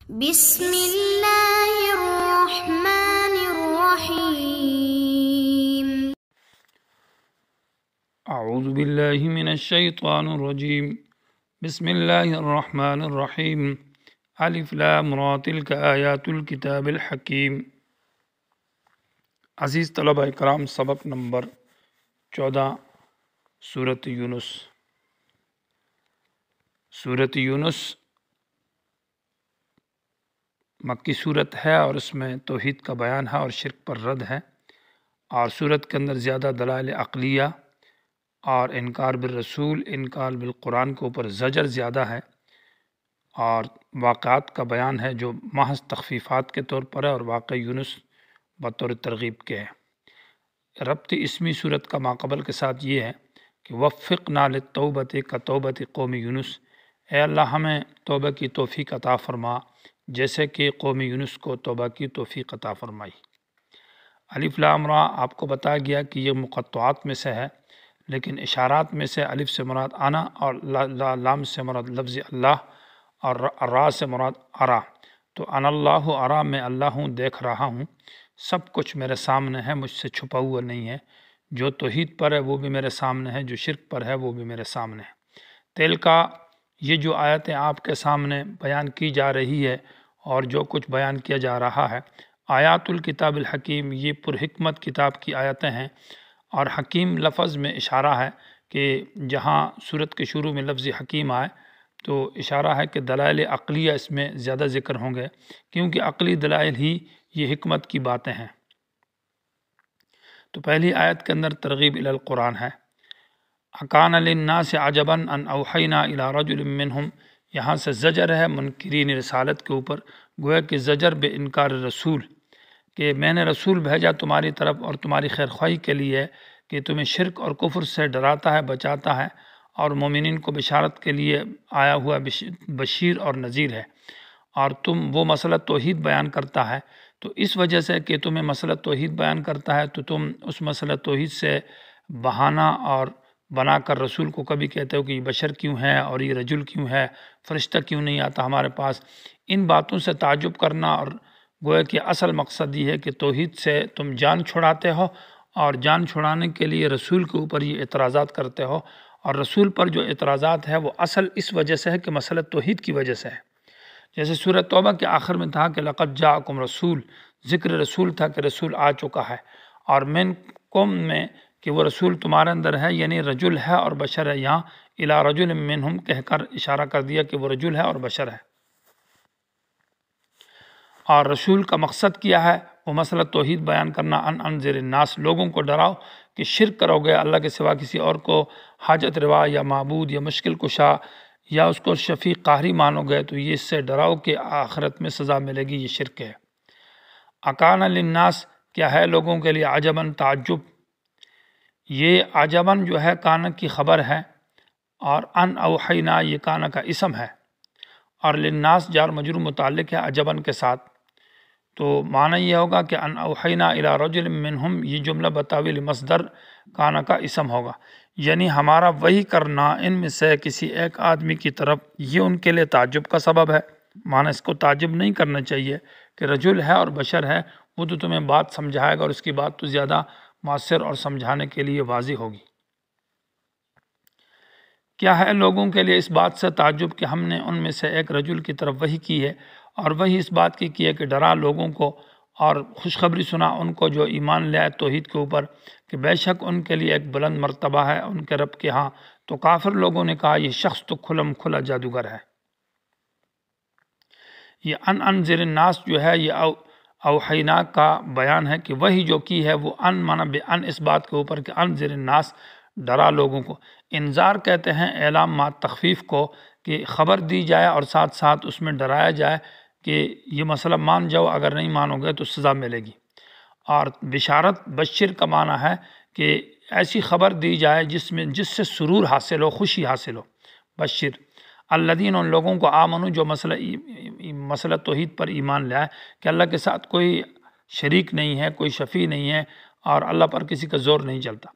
بسم اللہ الرحمن الرحیم۔ اعوذ باللہ من الشیطان الرجیم، بسم اللہ الرحمن الرحیم، الف لام را تلک آیات الکتاب الحکیم۔ عزیز طلبہ اکرام، سبق نمبر 14، سورۃ یونس۔ سورۃ یونس مکی صورت ہے اور اس میں توحید کا بیان ہے اور شرک پر رد ہے، اور صورت کے اندر زیادہ دلائل عقلیہ اور انکار بالرسول، انکار بالقرآن کے اوپر زجر زیادہ ہے، اور واقعات کا بیان ہے جو محض تخفیفات کے طور پر ہے، اور واقع یونس بطور ترغیب کے ہے۔ ربط اسمی صورت کا ماقبل کے ساتھ یہ ہے کہ وفقنا للتوبۃ کتوبۃ قوم یونس، اے اللہ ہمیں توبہ کی توفیق عطا فرما جیسے کہ قوم یونس کو توبہ کی توفیق عطا فرمائی۔ الف لام را آپ کو بتایا گیا کہ یہ مقطعات میں سے ہے، لیکن اشارات میں سے الف سے مراد انا، اور لام سے مراد لفظ اللہ، اور را سے مراد ارا۔ تو انا اللہ ارا، میں اللہ ہوں، دیکھ رہا ہوں، سب کچھ میرے سامنے ہے، مجھ سے چھپا ہوا نہیں ہے۔ جو توحید پر ہے وہ بھی میرے سامنے ہے، جو شرک پر ہے وہ بھی میرے سامنے ہے۔ تیل کا یہ جو آیتیں آپ کے سامنے بیان کی جا رہی ہے اور جو کچھ بیان کیا جا رہا ہے، آیات الکتاب الحکیم، یہ پرحکمت کتاب کی آیتیں ہیں، اور حکیم لفظ میں اشارہ ہے کہ جہاں صورت کے شروع میں لفظ حکیم آئے تو اشارہ ہے کہ دلائل عقلیہ اس میں زیادہ ذکر ہوں گے، کیونکہ عقلی دلائل ہی یہ حکمت کی باتیں ہیں۔ تو پہلی آیت کے اندر ترغیب الی القرآن ہے۔ اکان للناس عجبا ان اوحینا الی رجل منہم، یہاں سے زجر ہے منکرین رسالت کے اوپر، گویا کہ زجر بے انکار رسول، کہ میں نے رسول بھیجا تمہاری طرف اور تمہاری خیرخواہی کے لیے، کہ تمہیں شرک اور کفر سے ڈراتا ہے، بچاتا ہے، اور مومنین کو بشارت کے لیے آیا ہوا بشیر اور نذیر ہے، اور تم وہ مسئلہ توحید بیان کرتا ہے۔ تو اس وجہ سے کہ تمہیں مسئلہ توحید بیان کرتا ہے تو تم اس مسئلہ توحید سے بہانہ اور بنا کر رسول کو کبھی کہتے ہو کہ یہ بشر کیوں ہے اور یہ رجل کیوں ہے، فرشتہ کیوں نہیں آتا ہمارے پاس۔ ان باتوں سے تعجب کرنا، اور گویا کہ اصل مقصد یہ ہے کہ توحید سے تم جان چھڑاتے ہو، اور جان چھڑانے کے لیے رسول کے اوپر یہ اعتراضات کرتے ہو، اور رسول پر جو اعتراضات ہے وہ اصل اس وجہ سے ہے کہ مسئلہ توحید کی وجہ سے ہے۔ جیسے سورۃ توبہ کے آخر میں تھا کہ لقد جاءکم رسول، ذکر رسول تھا کہ رسول آ چکا ہے، اور منکم میں کہ وہ رسول تمہارے اندر ہے، یعنی رجل ہے اور بشر ہے، یہاں الی رجل منہم کہہ کر اشارہ کر دیا کہ وہ رجل ہے اور بشر ہے۔ اور رسول کا مقصد کیا ہے؟ وہ مسئلہ توحید بیان کرنا، انذر الناس، لوگوں کو ڈراؤ کہ شرک کرو گے، اللہ کے سوا کسی اور کو حاجت روا یا معبود یا مشکل کشا یا اس کو شفیع قہری مانو گے تو یہ اس سے ڈراؤ کہ آخرت میں سزا ملے گی، یہ شرک ہے۔ اکان للناس کیا ہے لوگوں کے لیے، عجباً تعجب، یہ عجباً جو ہے کانا کی خبر ہے، اور ان اوحینا یہ کانا کا اسم ہے، اور للناس جار مجرور متعلق ہے عجباً کے ساتھ، تو معنی یہ ہوگا کہ ان اوحینا الی رجل منہم، یہ جملہ بتاویل مصدر کانا کا اسم ہوگا، یعنی ہمارا وحی کرنا ان میں سے کسی ایک آدمی کی طرف، یہ ان کے لیے تعجب کا سبب ہے۔ معنی اس کو تعجب نہیں کرنا چاہیے کہ رجل ہے اور بشر ہے، وہ تو تمہیں بات سمجھائے گا اور اس کی بات تو زیادہ مؤثر اور سمجھانے کے لیے واضح ہوگی۔ کیا ہے لوگوں کے لیے اس بات سے تعجب کہ ہم نے ان میں سے ایک رجل کی طرف وحی کی ہے، اور وہی اس بات کی ہے کہ ڈرا لوگوں کو اور خوشخبری سنا ان کو جو ایمان لے آئے توحید کے اوپر، کہ بے شک ان کے لیے ایک بلند مرتبہ ہے ان کے رب کے ہاں۔ تو کافر لوگوں نے کہا یہ شخص تو کھلم کھلا جادوگر ہے۔ یہ انذر الناس جو ہے یہ اوحینا کا بیان ہے کہ وہی جو کی ہے وہ معنی بے ان اس بات کے اوپر کہ انذر الناس، ڈرا لوگوں کو۔ انذار کہتے ہیں اعلام مع تخفیف کو، کہ خبر دی جائے اور ساتھ ساتھ اس میں ڈرایا جائے کہ یہ مسئلہ مان جاؤ، اگر نہیں مانو گے تو سزا ملے گی۔ اور بشارت بشر کا معنی ہے کہ ایسی خبر دی جائے جس سے سرور حاصل ہو، خوشی حاصل ہو۔ بشر الذین، ان لوگوں کو آمنو جو مسئلہ توحید پر ایمان لے آئے کہ اللہ کے ساتھ کوئی شریک نہیں ہے، کوئی شفیع نہیں ہے، اور اللہ پر کسی کا زور نہیں چلتا۔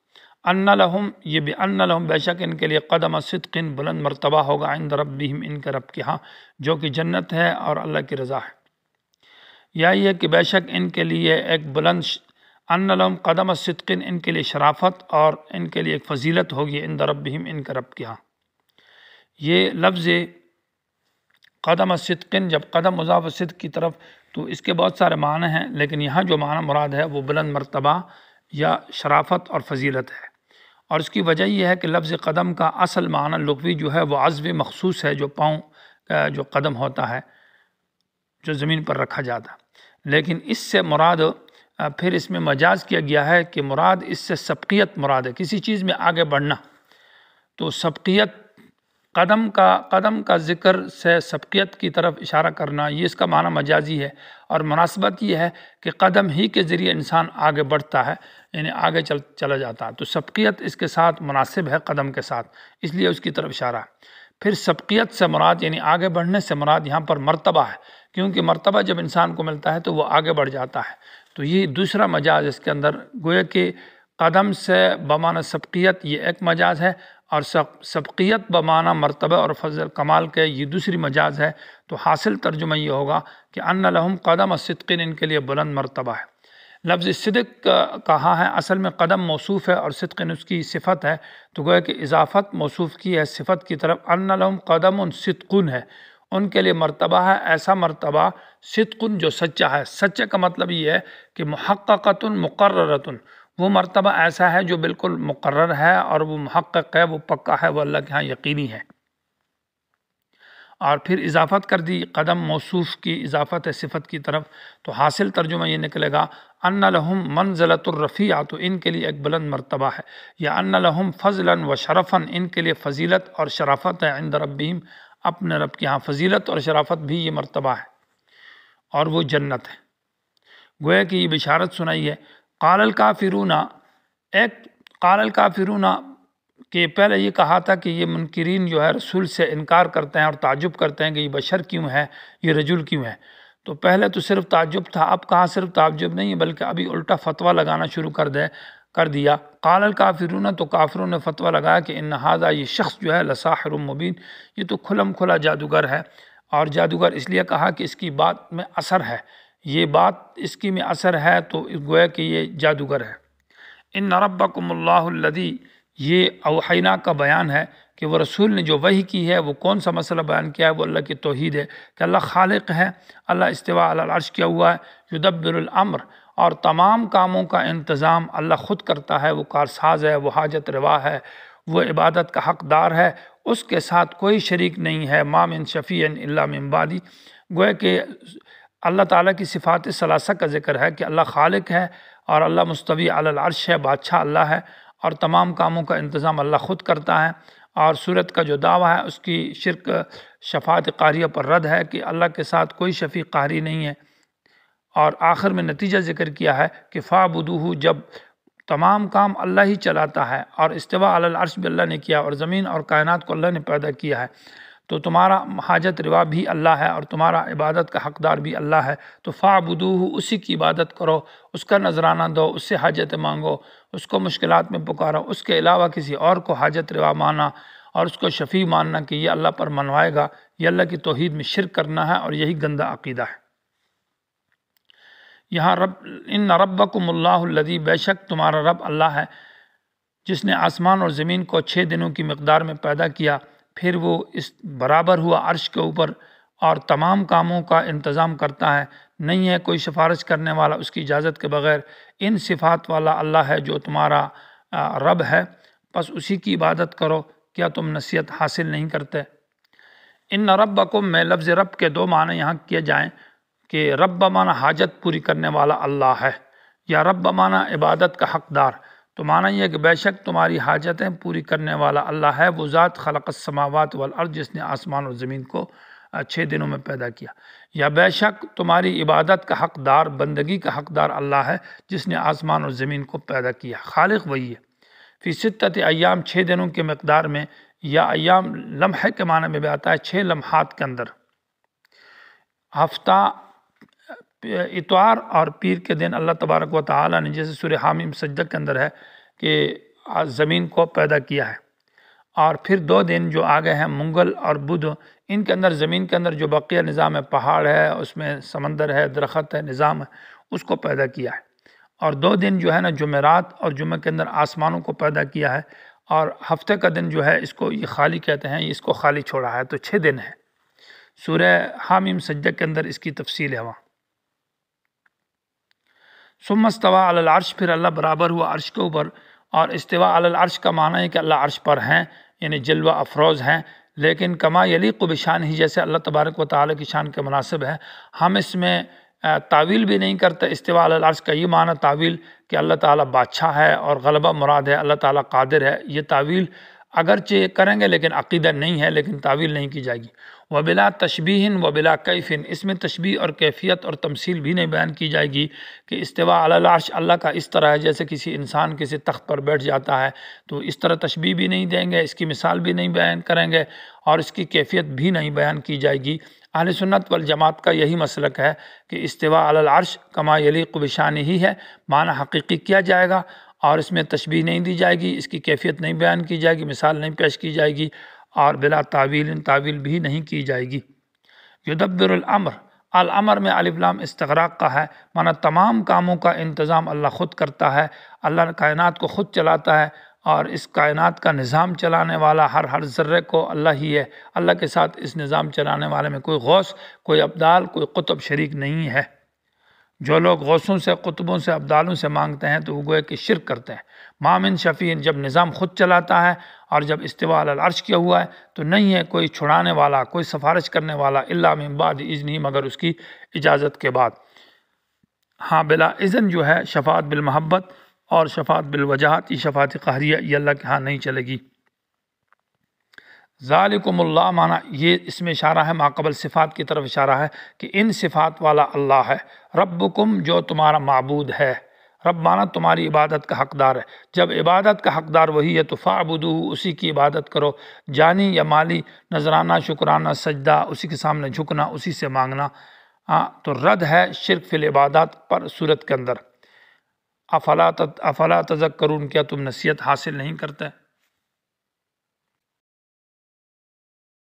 ان لہم، یہ بھی ان لہم بے شک ان کے لیے قدم صدق بلند مرتبہ ہوگا عند ربہم ان کے رب کے ہاں، جو کہ جنت ہے اور اللہ کی رضا ہے، یا یہ کہ بے شک ان کے لیے ایک بلند ان لہم قدم صدق ان کے لیے شرافت اور ان کے لیے ایک فضیلت ہوگی عند ربہم ان کے رب کے ہاں۔ یہ لفظ قدم صدق، جب قدم مضاف صدق کی طرف، تو اس کے بہت سارے معنی ہیں، لیکن یہاں جو معنی مراد ہے وہ بلند مرتبہ یا شرافت اور فضیلت ہے، اور اس کی وجہ یہ ہے کہ لفظ قدم کا اصل معنی لغوی جو ہے وہ عضو مخصوص ہے، جو پاؤں کا جو قدم ہوتا ہے جو زمین پر رکھا جاتا ہے، لیکن اس سے مراد پھر اس میں مجاز کیا گیا ہے کہ مراد اس سے سبقیت مراد ہے، کسی چیز میں آگے بڑھنا، تو سبقیت قدم کا ذکر سے سبقیت کی طرف اشارہ کرنا، یہ اس کا معنی مجازی ہے، اور مناسبت یہ ہے کہ قدم ہی کے ذریعے انسان آگے بڑھتا ہے، یعنی آگے چلا جاتا ہے، تو سبقیت اس کے ساتھ مناسب ہے قدم کے ساتھ، اس لیے اس کی طرف اشارہ ہے۔ پھر سبقیت سے مراد یعنی آگے بڑھنے سے مراد یہاں پر مرتبہ ہے، کیونکہ مرتبہ جب انسان کو ملتا ہے تو وہ آگے بڑھ جاتا ہے، تو یہ دوسرا مجاز اس کے اندر، گویا کہ قدم سے بمعنی سبقیت یہ ایک مجاز ہے، اور سبقیت بمعنی مرتبہ اور فضل کمال کے یہ دوسری مجاز ہے، تو حاصل ترجمہ یہ ہوگا کہ ان لہم قدم صدق ان کے لیے بلند مرتبہ ہے۔ لفظ صدق کہا ہے، اصل میں قدم موصوف ہے اور صدق اس کی صفت ہے، تو گویا کہ اضافت موصوف کی ہے صفت کی طرف، ان لہم قدم صدق ہے، ان کے لیے مرتبہ ہے ایسا مرتبہ صدق جو سچا ہے۔ سچے کا مطلب یہ ہے کہ محققۃ مقررۃ، وہ مرتبہ ایسا ہے جو بالکل مقرر ہے اور وہ محقق ہے، وہ پکا ہے، وہ اللہ کے ہاں یقینی ہے۔ اور پھر اضافت کر دی، قدم موصوف کی اضافت ہے صفت کی طرف، تو حاصل ترجمہ یہ نکلے گا ان لہم منزلۃ الرفیع، تو ان کے لیے ایک بلند مرتبہ ہے، یا ان لہم فضلا و شرفا، ان کے لیے فضیلت اور شرافت ہے عند ربہم، اپنے رب کے ہاں فضیلت اور شرافت بھی یہ مرتبہ ہے، اور وہ جنت ہے۔ گویا کہ یہ بشارت سنائی ہے۔ قال الکافرون، قال الکافرون کہ پہلے یہ کہا تھا کہ یہ منکرین جو ہے رسول سے انکار کرتے ہیں اور تعجب کرتے ہیں کہ یہ بشر کیوں ہے، یہ رجل کیوں ہے، تو پہلے تو صرف تعجب تھا، اب کہاں صرف تعجب نہیں بلکہ ابھی الٹا فتویٰ لگانا شروع کر دیا۔ قال الکافرون، تو کافروں نے فتویٰ لگایا کہ ان ھذا، یہ شخص جو ہے لساحر مبین، یہ تو کھلم کھلا جادوگر ہے، اور جادوگر اس لیے کہا کہ اس کی بات میں اثر ہے، یہ بات اس کی میں اثر ہے، تو گویا کہ یہ جادوگر ہے۔ ان ربکم اللہ الذی، یہ اوحینا کا بیان ہے کہ وہ رسول نے جو وحی کی ہے وہ کون سا مسئلہ بیان کیا ہے، وہ اللہ کی توحید ہے کہ اللہ خالق ہے، اللہ استوا علی العرش کیا ہوا ہے، یدبر الامر، اور تمام کاموں کا انتظام اللہ خود کرتا ہے، وہ کارساز ہے، وہ حاجت روا ہے، وہ عبادت کا حقدار ہے، اس کے ساتھ کوئی شریک نہیں ہے، ما من شفیع الا من بعدی۔ گویا کہ اللہ تعالیٰ کی صفات ثلاثہ کا ذکر ہے کہ اللہ خالق ہے، اور اللہ مستوی علی العرش ہے، بادشاہ اللہ ہے، اور تمام کاموں کا انتظام اللہ خود کرتا ہے، اور صورت کا جو دعویٰ ہے اس کی شرک شفاعت قہریہ پر رد ہے کہ اللہ کے ساتھ کوئی شفیع قہری نہیں ہے، اور آخر میں نتیجہ ذکر کیا ہے کہ فاعبدوہ، جب تمام کام اللہ ہی چلاتا ہے، اور استوا علی العرش بھی اللہ نے کیا، اور زمین اور کائنات کو اللہ نے پیدا کیا ہے، تو تمہارا حاجت روا بھی اللہ ہے، اور تمہارا عبادت کا حقدار بھی اللہ ہے، تو فاعبدوہ، اسی کی عبادت کرو، اس کا نذرانہ دو، اس سے حاجت مانگو، اس کو مشکلات میں پکارو، اس کے علاوہ کسی اور کو حاجت روا مانا اور اس کو شفیع ماننا کہ یہ اللہ پر منوائے گا، یہ اللہ کی توحید میں شرک کرنا ہے، اور یہی گندہ عقیدہ ہے۔ یہاں ان ربکم اللہ الذی، بے شک تمہارا رب اللہ ہے جس نے آسمان اور زمین کو 6 دنوں کی مقدار میں پیدا کیا، پھر وہ اس برابر ہوا عرش کے اوپر، اور تمام کاموں کا انتظام کرتا ہے، نہیں ہے کوئی سفارش کرنے والا اس کی اجازت کے بغیر، ان صفات والا اللہ ہے جو تمہارا رب ہے، بس اسی کی عبادت کرو، کیا تم نصیحت حاصل نہیں کرتے؟ ان ربکم میں لفظ رب کے 2 معنی یہاں کیے جائیں کہ رب بمعنی حاجت پوری کرنے والا اللہ ہے، یا رب بمعنی عبادت کا حقدار، تو معنی یہ ہے کہ بے شک تمہاری حاجتیں پوری کرنے والا اللہ ہے، وہ ذات خلق السماوات والارض، جس نے آسمان اور زمین کو 6 دنوں میں پیدا کیا، یا بے شک تمہاری عبادت کا حقدار، بندگی کا حقدار اللہ ہے جس نے آسمان اور زمین کو پیدا کیا، خالق وہی ہے۔ فی 6 ایام، 6 دنوں کے مقدار میں، یا ایام لمحے کے معنی میں بھی آتا ہے، 6 لمحات کے اندر، ہفتہ، اتوار اور پیر کے دن اللہ تبارک و تعالی نے، جیسے سورہ حامیم سجدہ کے اندر ہے کہ زمین کو پیدا کیا ہے، اور پھر 2 دن جو آگے ہیں منگل اور بدھ، ان کے اندر زمین کے اندر جو بقیہ نظام ہے، پہاڑ ہے، اس میں سمندر ہے، درخت ہے، نظام ہے، اس کو پیدا کیا ہے۔ اور 2 دن جو ہے نا جمعرات اور جمعہ کے اندر آسمانوں کو پیدا کیا ہے، اور ہفتے کا دن جو ہے اس کو یہ خالی کہتے ہیں، اس کو خالی چھوڑا ہے، تو 6 دن ہے۔ سورہ حامیم سجدہ کے اندر اس کی تفصیل ہے وہاں۔ ثم استوى علی العرش، پھر اللہ برابر ہوا عرش کے اوپر، اور استوا علی العرش کا معنی ہے کہ اللہ عرش پر ہیں، یعنی جلوہ افروز ہیں، لیکن کما یلیق بشان ہی، جیسے اللہ تبارک و تعالیٰ کی شان کے مناسب ہے۔ ہم اس میں تعویل بھی نہیں کرتے۔ استوا علی العرش کا یہ معنی تعویل کہ اللہ تعالیٰ بادشاہ ہے اور غلبہ مراد ہے، اللہ تعالیٰ قادر ہے، یہ تعویل اگرچہ کریں گے لیکن عقیدہ نہیں ہے، لیکن تعویل نہیں کی جائے گی۔ وبلا تشبیہ وبلا کیف، اس میں تشبیہ اور کیفیت اور تمثیل بھی نہیں بیان کی جائے گی کہ استوا علی العرش اللہ کا اس طرح ہے جیسے کسی انسان کسی تخت پر بیٹھ جاتا ہے، تو اس طرح تشبیہ بھی نہیں دیں گے، اس کی مثال بھی نہیں بیان کریں گے، اور اس کی کیفیت بھی نہیں بیان کی جائے گی۔ اہل سنت والجماعت کا یہی مسلک ہے کہ استوا علی العرش کما یلیق بشان ہی ہے، معنی حقیقی کیا جائے گا، اور اس میں تشبیہ نہیں دی جائے گی، اس کی کیفیت نہیں بیان کی جائے گی، مثال نہیں پیش کی جائے گی، اور بلا تعویل تعویل بھی نہیں کی جائے گی۔ یدبر الامر، الامر میں الف لام استغراق کا ہے، معنی تمام کاموں کا انتظام اللہ خود کرتا ہے، اللہ کائنات کو خود چلاتا ہے، اور اس کائنات کا نظام چلانے والا ہر ذرے کو اللہ ہی ہے۔ اللہ کے ساتھ اس نظام چلانے والے میں کوئی غوث، کوئی ابدال، کوئی قطب شریک نہیں ہے۔ جو لوگ غوثوں سے، قطبوں سے، ابدالوں سے مانگتے ہیں تو وہ گویا کہ شرک کرتے ہیں۔ ما من شفیع، جب نظام خود چلاتا ہے اور جب استوا علی العرش کیا ہوا ہے تو نہیں ہے کوئی چھڑانے والا، کوئی سفارش کرنے والا، الا من بعد اذنہ، مگر اس کی اجازت کے بعد۔ ہاں بلا اذن جو ہے شفاعت بالمحبت اور شفاعت بالوجاہت، یہ شفاعت قہریہ، یہ اللہ کے ہاں نہیں چلے گی۔ ذالکم اللہ، معنی یہ اس میں اشارہ ہے، ماقبل صفات کی طرف اشارہ ہے کہ ان صفات والا اللہ ہے۔ ربکم، جو تمہارا معبود ہے، رب معنی تمہاری عبادت کا حقدار ہے۔ جب عبادت کا حقدار وہی ہے تو فاعبدوہ، اسی کی عبادت کرو، جانی یا مالی، نذرانہ، شکرانہ، سجدہ، اسی کے سامنے جھکنا، اسی سے مانگنا۔ تو رد ہے شرک فی العبادات پر صورت کے اندر۔ افلا تذکرون، کیا تم نصیحت حاصل نہیں کرتے؟